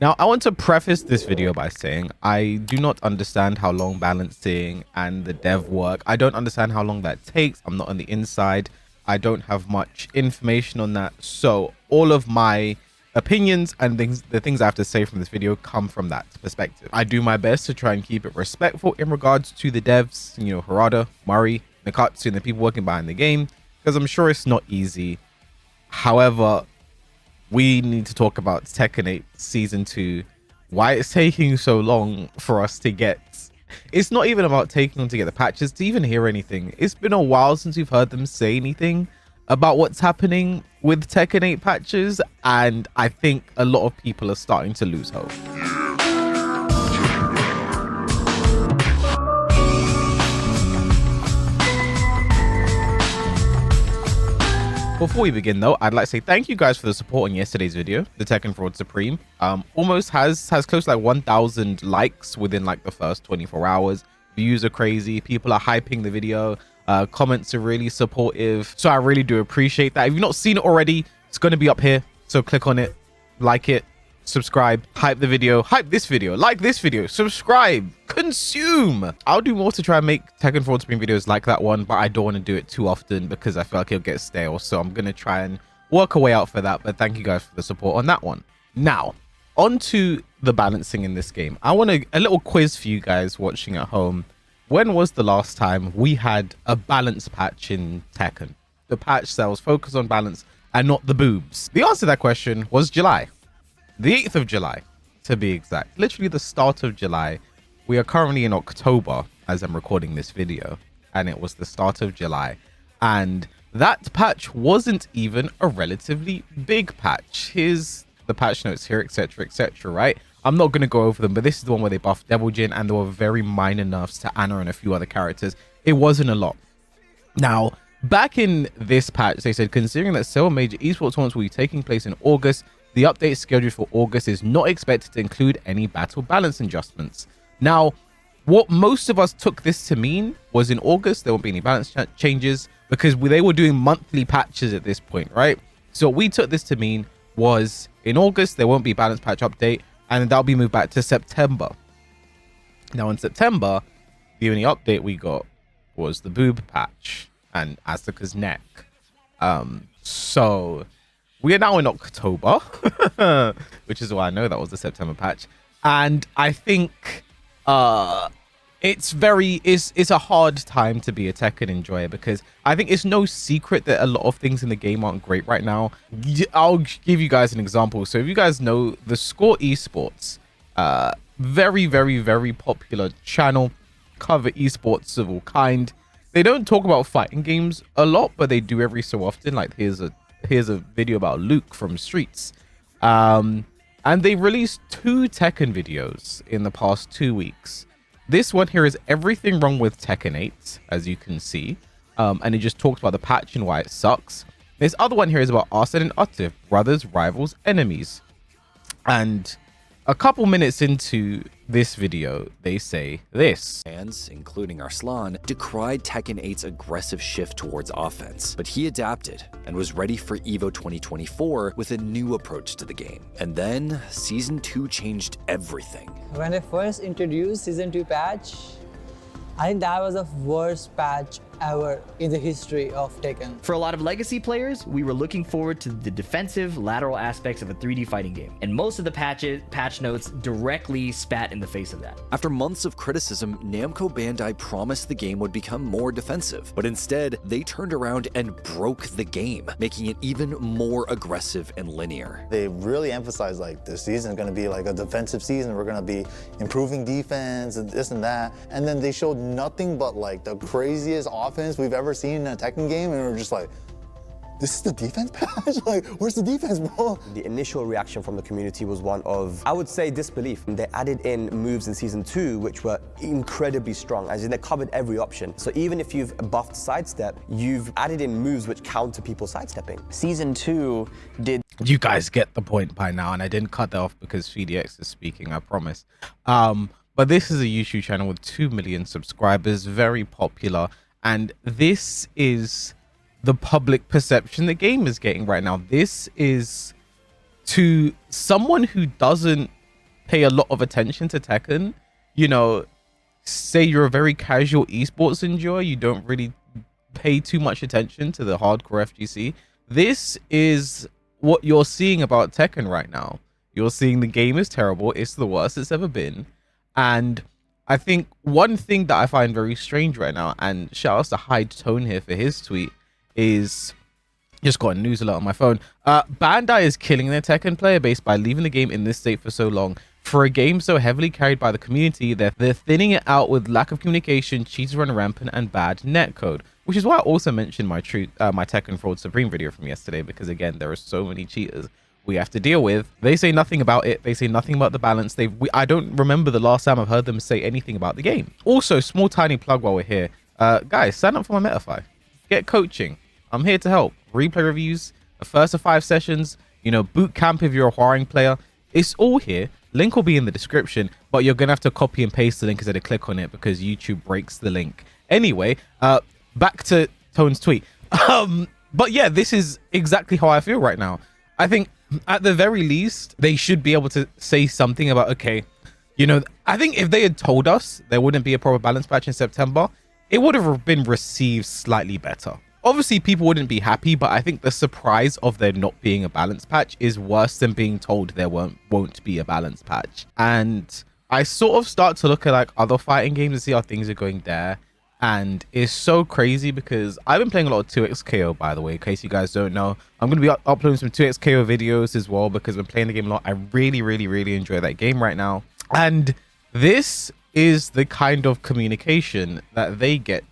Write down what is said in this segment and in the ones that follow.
Now, I want to preface this video by saying I do not understand how long balancing and the dev work. I don't understand how long that takes. I'm not on the inside. I don't have much information on that. So all of my opinions and the things I have to say from this video come from that perspective. I do my best to try and keep it respectful in regards to the devs, you know, Harada, Murray, Nakatsu, and the people working behind the game, because I'm sure it's not easy. However, we need to talk about Tekken 8 Season 2, why it's taking so long for us to get... It's not even about taking them to get the patches, to even hear anything. It's been a while since we've heard them say anything about what's happening with Tekken 8 patches, and I think a lot of people are starting to lose hope. Before we begin though, I'd like to say thank you guys for the support on yesterday's video, the Tekken Fraud Supreme. Almost has close to like 1,000 likes within like the first 24 hours. Views are crazy, people are hyping the video, comments are really supportive, so I really do appreciate that. If you've not seen it already, it's going to be up here, so click on it, like it, subscribe, hype the video, hype this video, like this video, subscribe, consume. I'll do more to try and make Tekken Fraud Supreme videos like that one, but I don't want to do it too often because I feel like it'll get stale, so I'm going to try and work a way out for that. But thank you guys for the support on that one. Now on to the balancing in this game. I want a little quiz for you guys watching at home. When was the last time we had a balance patch in Tekken? The patch that was focused on balance and not the boobs. The answer to that question was July. The 8th of July, to be exact. Literally the start of July. We are currently in October as I'm recording this video, and it was the start of July. And that patch wasn't even a relatively big patch. Here's the patch notes here, etc., right? I'm not going to go over them, but this is the one where they buffed Devil Jin, and there were very minor nerfs to Anna and a few other characters. It wasn't a lot. Now, back in this patch, they said, considering that several major esports tournaments will be taking place in August, the update scheduled for August is not expected to include any battle balance adjustments. Now, what most of us took this to mean was in August, there won't be any balance changes because they were doing monthly patches at this point, right? So what we took this to mean was in August, there won't be balance patch update, and that'll be moved back to September. Now in September, the only update we got was the boob patch and Asuka's neck. So we are now in October, which is why I know that was the September patch. And I think it's a hard time to be a Tekken enjoyer because I think it's no secret that a lot of things in the game aren't great right now. I'll give you guys an example. So if you guys know the Score Esports, very, very, very popular channel, cover esports of all kind. They don't talk about fighting games a lot, but they do every so often. Like here's a video about Luke from Streets. And they released 2 Tekken videos in the past 2 weeks. This one here is everything wrong with Tekken 8, as you can see. And it just talks about the patch and why it sucks. This other one here is about Arsene and Utif, brothers, rivals, enemies. And a couple minutes into this video, they say this. Fans, including Arslan, decried Tekken 8's aggressive shift towards offense, but he adapted and was ready for EVO 2024 with a new approach to the game. And then, Season 2 changed everything. When I first introduced Season 2 patch, I think that was the worst patch ever in the history of Tekken. For a lot of legacy players, we were looking forward to the defensive lateral aspects of a 3D fighting game, and most of the patch notes directly spat in the face of that. After months of criticism, Namco Bandai promised the game would become more defensive, but instead, they turned around and broke the game, making it even more aggressive and linear. They really emphasized like this season is going to be like a defensive season. We're going to be improving defense and this and that, and then they showed nothing but like the craziest offense we've ever seen in a Tekken game, and we're just like, this is the defense patch? Like, where's the defense, bro? The initial reaction from the community was one of, I would say, disbelief. They added in moves in Season 2 which were incredibly strong, as in they covered every option. So even if you've buffed sidestep, you've added in moves which counter people sidestepping. Season 2 did... You guys get the point by now, and I didn't cut that off because FDX is speaking, I promise. But this is a YouTube channel with 2 million subscribers, very popular. And this is the public perception the game is getting right now. This is, to someone who doesn't pay a lot of attention to Tekken, you know, say you're a very casual esports enjoyer, you don't really pay too much attention to the hardcore FGC, this is what you're seeing about Tekken right now. You're seeing the game is terrible. It's the worst it's ever been. And I think one thing that I find very strange right now, and shout outs to Hyde Tone here for his tweet, is just got a news alert on my phone. Bandai is killing their Tekken player base by leaving the game in this state for so long. For a game so heavily carried by the community, they're thinning it out with lack of communication, cheats run rampant, and bad netcode. Which is why I also mentioned my Tekken Fraud Supreme video from yesterday, because again, there are so many cheaters we have to deal with. They say nothing about it. They say nothing about the balance. I don't remember the last time I've heard them say anything about the game. Also, small tiny plug while we're here. Guys, sign up for my Metafy. Get coaching. I'm here to help. Replay reviews, a first of 5 sessions, you know, boot camp if you're a Hwaring player. It's all here. Link will be in the description, but you're gonna have to copy and paste the link instead of click on it because YouTube breaks the link. Anyway, back to Tone's tweet. But yeah, this is exactly how I feel right now. I think at the very least, they should be able to say something about, okay, you know, I think if they had told us there wouldn't be a proper balance patch in September, it would have been received slightly better. Obviously, people wouldn't be happy, but I think the surprise of there not being a balance patch is worse than being told there won't be a balance patch. And I sort of start to look at like other fighting games and see how things are going there. And it's so crazy because I've been playing a lot of 2XKO, by the way, in case you guys don't know. I'm going to be uploading some 2XKO videos as well because I've been playing the game a lot. I really enjoy that game right now. And this is the kind of communication that they get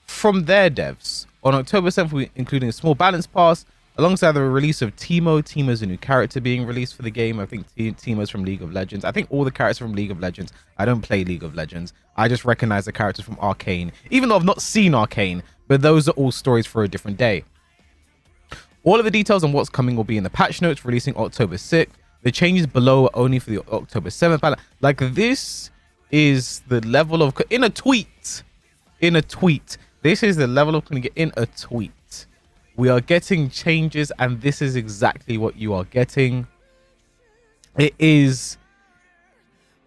from their devs. On October 7th, we're including a small balance pass alongside the release of Teemo. Teemo's a new character being released for the game. I think Teemo's from League of Legends. I think all the characters from League of Legends. I don't play League of Legends. I just recognize the characters from Arcane, even though I've not seen Arcane, but those are all stories for a different day. All of the details on what's coming will be in the patch notes releasing October 6th. The changes below are only for the October 7th balance. Like, this is the level of, in a tweet, this is the level of in a tweet. We are getting changes, and this is exactly what you are getting. It is.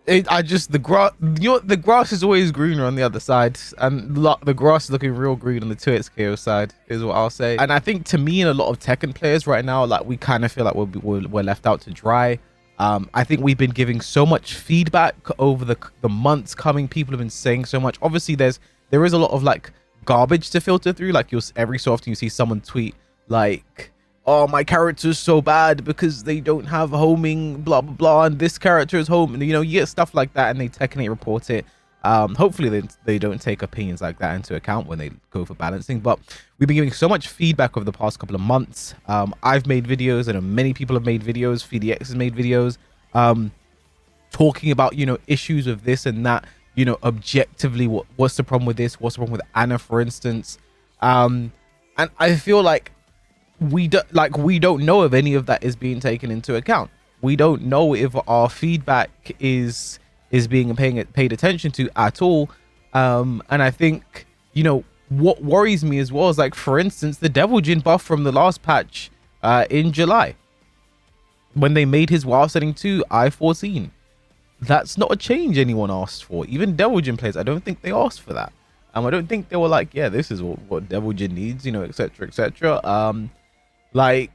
The grass is always greener on the other side, and the grass is looking real green on the 2XKO side, is what I'll say. And I think to me and a lot of Tekken players right now, like, we kind of feel like we're left out to dry. I think we've been giving so much feedback over the months coming. People have been saying so much. Obviously, there is a lot of like garbage to filter through. Like, every so often you see someone tweet like, oh, my character's so bad because they don't have homing, blah blah blah, and this character is home, and you know, you get stuff like that, and they technically report it. Hopefully they don't take opinions like that into account when they go for balancing. But we've been giving so much feedback over the past couple of months. I've made videos, and many people have made videos. FDX has made videos talking about, you know, issues of this and that. You know, objectively, what's the problem with this? What's the problem with Anna, for instance? And I feel like we don't know if any of that is being taken into account. We don't know if our feedback is being paid attention to at all. And I think, you know, what worries me as well is, like, for instance, the Devil Jin buff from the last patch in July, when they made his WoW setting to I-14. That's not a change anyone asked for. Even Devil Jin players, I don't think they asked for that. I don't think they were like, yeah, this is what Devil Jin needs, you know, etc, etc. Like,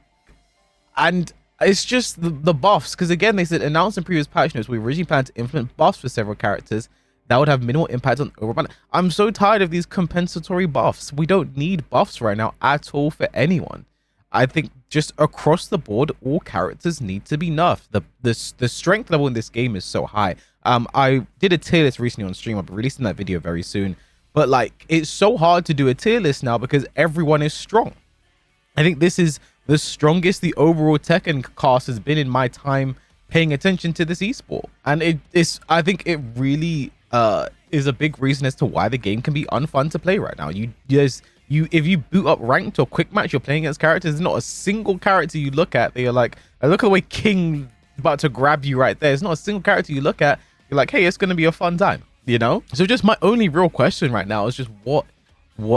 and it's just the buffs, because again, they said, announced in previous patch notes, we originally planned to implement buffs for several characters that would have minimal impact on overall balance. I'm so tired of these compensatory buffs. We don't need buffs right now at all for anyone. I think just across the board, all characters need to be nerfed. The strength level in this game is so high. I did a tier list recently on stream. I'll be releasing that video very soon. But like, it's so hard to do a tier list now because everyone is strong. I think this is the strongest the overall Tekken cast has been in my time paying attention to this esport. And I think it really is a big reason as to why the game can be unfun to play right now. If you boot up ranked or quick match, you're playing against characters, there's not a single character you look at that you're like, look at the way King about to grab you right there. There's not a single character you look at, you're like, hey, it's going to be a fun time, you know? So just my only real question right now is just what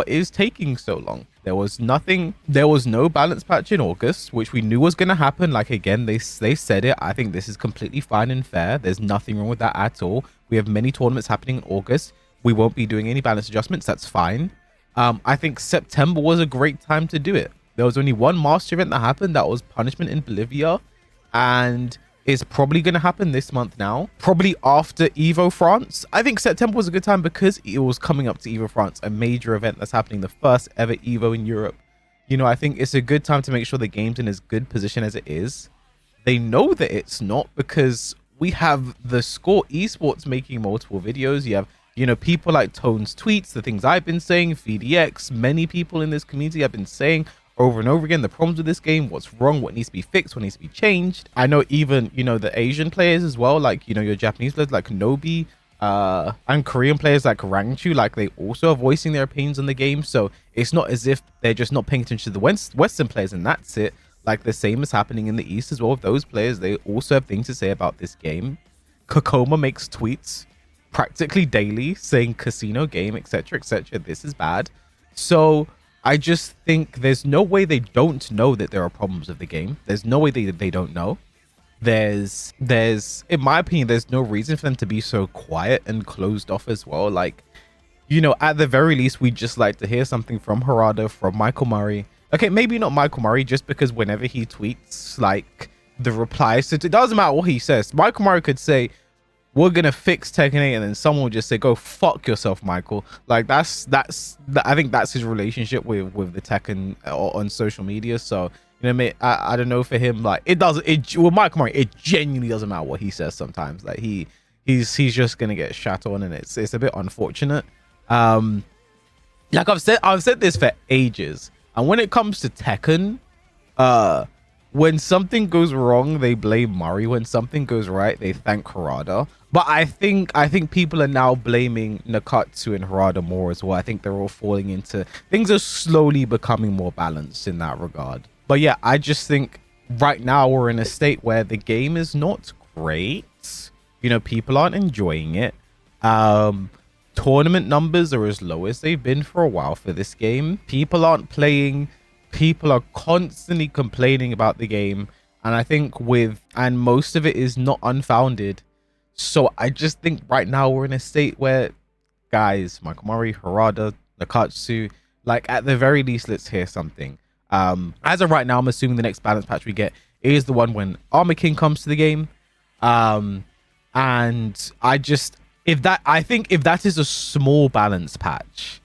is taking so long? There was nothing. There was no balance patch in August, which we knew was going to happen. Like, again, they said it. I think this is completely fine and fair. There's nothing wrong with that at all. We have many tournaments happening in August. We won't be doing any balance adjustments. That's fine. I think September was a great time to do it. There was only one master event that happened. That was Punishment in Bolivia. And it's probably going to happen this month now. Probably after Evo France. I think September was a good time because it was coming up to Evo France, a major event that's happening, the first ever Evo in Europe. You know, I think it's a good time to make sure the game's in as good position as it is. They know that it's not because we have the Score Esports making multiple videos. You have, you know, people like Tone's tweets, the things I've been saying, VDX, many people in this community have been saying over and over again the problems with this game, what's wrong, what needs to be fixed, what needs to be changed. I know even, you know, the Asian players as well, like, you know, your Japanese players like Nobi, and Korean players like Rangchu, like they also are voicing their opinions on the game. So it's not as if they're just not paying attention to the Western players and that's it. Like the same is happening in the East as well with those players. They also have things to say about this game. Kokoma makes tweets practically daily saying casino game, etc, etc, this is bad. So I just think there's no way they don't know that there are problems with the game. There's no way they don't know. There's in my opinion, there's no reason for them to be so quiet and closed off as well. Like, you know, at the very least, we'd just like to hear something from Harada, from Michael Murray. Okay, maybe not Michael Murray, just because whenever he tweets, like, the replies, so it doesn't matter what he says. Michael Murray could say, we're gonna fix Tekken 8, and then someone will just say, go fuck yourself, Michael. Like, I think that's his relationship with the Tekken on social media. So, you know, I don't know, for him, like, with Michael Murray, it genuinely doesn't matter what he says sometimes. Like, he's just gonna get shat on, and it's a bit unfortunate. Like I've said this for ages, and when it comes to Tekken, when something goes wrong, they blame Murray. When something goes right, they thank Harada. But I think people are now blaming Nakatsu and Harada more as well. I think they're all falling into, things are slowly becoming more balanced in that regard. But yeah, I just think right now we're in a state where the game is not great. You know, people aren't enjoying it. Tournament numbers are as low as they've been for a while for this game. People aren't playing. People are constantly complaining about the game, and I think and most of it is not unfounded. So I just think right now we're in a state where, guys, Michael Murray, Harada, Nakatsu, like, at the very least, let's hear something. As of right now, I'm assuming the next balance patch we get is the one when Armor King comes to the game. And I think if that is a small balance patch,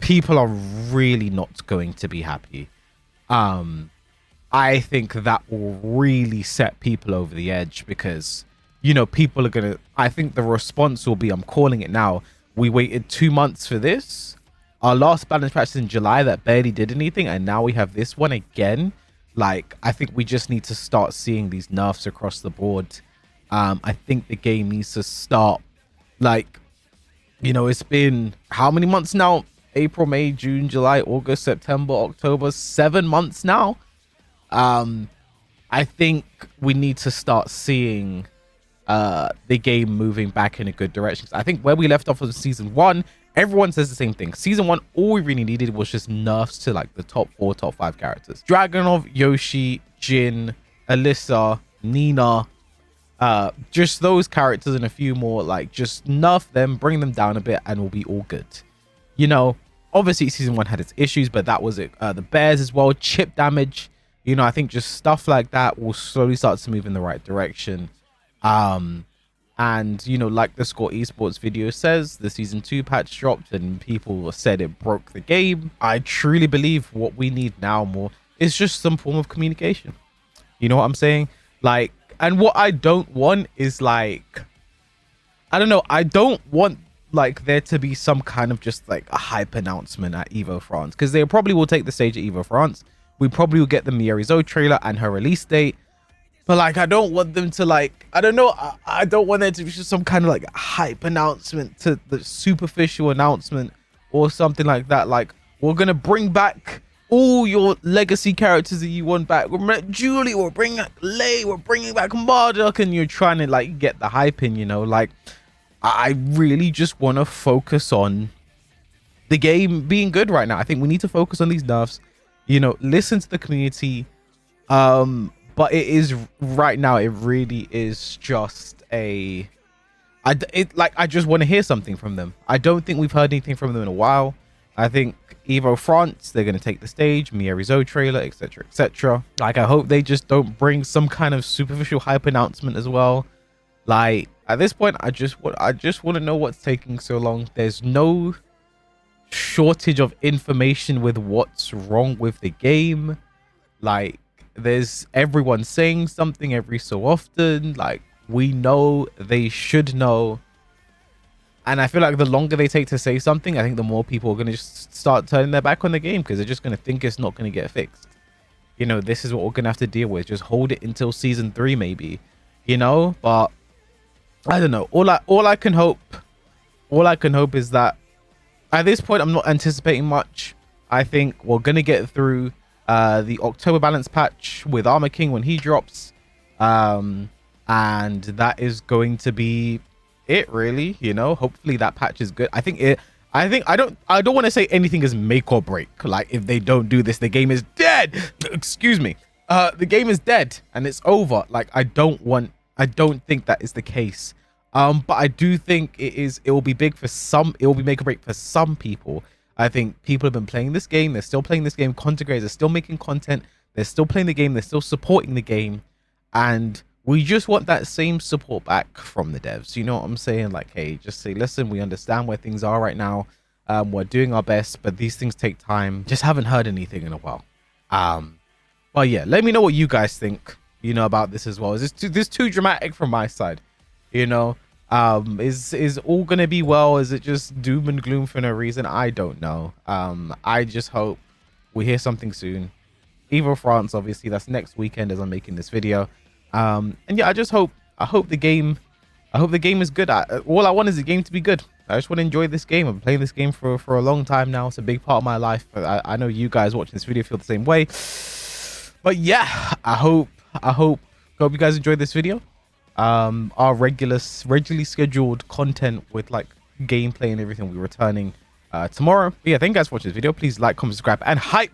people are really not going to be happy. I think that will really set people over the edge because, you know, people are gonna, I think the response will be, I'm calling it now, we waited 2 months for this. Our last balance patch in July that barely did anything, and now we have this one again. Like, I think we just need to start seeing these nerfs across the board. I think the game needs to start, like, you know, it's been how many months now? April, May, June, July, August, September, October, 7 months now. I think we need to start seeing the game moving back in a good direction. I think where we left off of season 1, everyone says the same thing. Season 1, all we really needed was just nerfs to like the top 4, top 5 characters. Dragunov, Yoshi, Jin, Alyssa, Nina, just those characters and a few more. Like, just nerf them, bring them down a bit, and we'll be all good. You know, obviously season 1 had its issues, but that was it. The bears as well, chip damage, you know, I think just stuff like that will slowly start to move in the right direction. And, you know, like the Score Esports video says, the season 2 patch dropped and people said it broke the game. I truly believe what we need now more is just some form of communication. You know what I'm saying? Like, and what I don't want is, like, I don't know, I don't want like there to be some kind of just like a hype announcement at Evo France, because they probably will take the stage at Evo France. We probably will get the Mierizo trailer and her release date. But like, I don't want them to, like, I don't know, I don't want there to be just some kind of like hype announcement, to the superficial announcement or something like that. Like, we're gonna bring back all your legacy characters that you want back. We're Julie, we're bringing back Lei, we're bringing back Marduk, and you're trying to like get the hype in, you know. Like, I really just want to focus on the game being good right now. I think we need to focus on these nerfs, you know, listen to the community. But it is right now, it really is just I just want to hear something from them. I don't think we've heard anything from them in a while. I think Evo France, they're going to take the stage, Mierizo trailer, etc, etc. Like, I hope they just don't bring some kind of superficial hype announcement as well. Like, at this point, I just want to know what's taking so long. There's no shortage of information with what's wrong with the game. Like, there's everyone saying something every so often. Like, we know, they should know. And I feel like the longer they take to say something, I think the more people are going to just start turning their back on the game, because they're just going to think it's not going to get fixed. You know, this is what we're going to have to deal with. Just hold it until season 3, maybe, you know. But I don't know. All I can hope is that at this point, I'm not anticipating much. I think we're going to get through the October balance patch with Armor King when he drops. And that is going to be it, really. You know, hopefully that patch is good. I don't want to say anything is make or break. Like, if they don't do this, the game is dead. Excuse me. The game is dead and it's over. Like, I don't think that is the case. But I do think it will be big for some. It will be make or break for some people. I think people have been playing this game. They're still playing this game. Content creators are still making content. They're still playing the game. They're still supporting the game. And we just want that same support back from the devs. You know what I'm saying? Like, hey, just say, listen, we understand where things are right now. We're doing our best, but these things take time. Just haven't heard anything in a while. But yeah, let me know what you guys think, you know, about this as well. Is this too dramatic from my side? You know, is all gonna be well? Is it just doom and gloom for no reason? I don't know. I just hope we hear something soon. Evo France, obviously, that's next weekend as I'm making this video. And yeah, I hope the game is good. All I want is the game to be good. I just want to enjoy this game. I've been playing this game for a long time now. It's a big part of my life. I know you guys watching this video feel the same way. But yeah, I hope you guys enjoyed this video. Our regularly scheduled content with like gameplay and everything will be returning tomorrow. But yeah, thank you guys for watching this video. Please like, comment, subscribe, and hype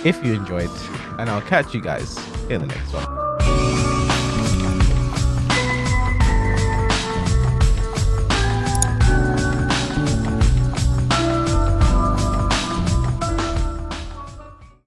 if you enjoyed. And I'll catch you guys in the next one.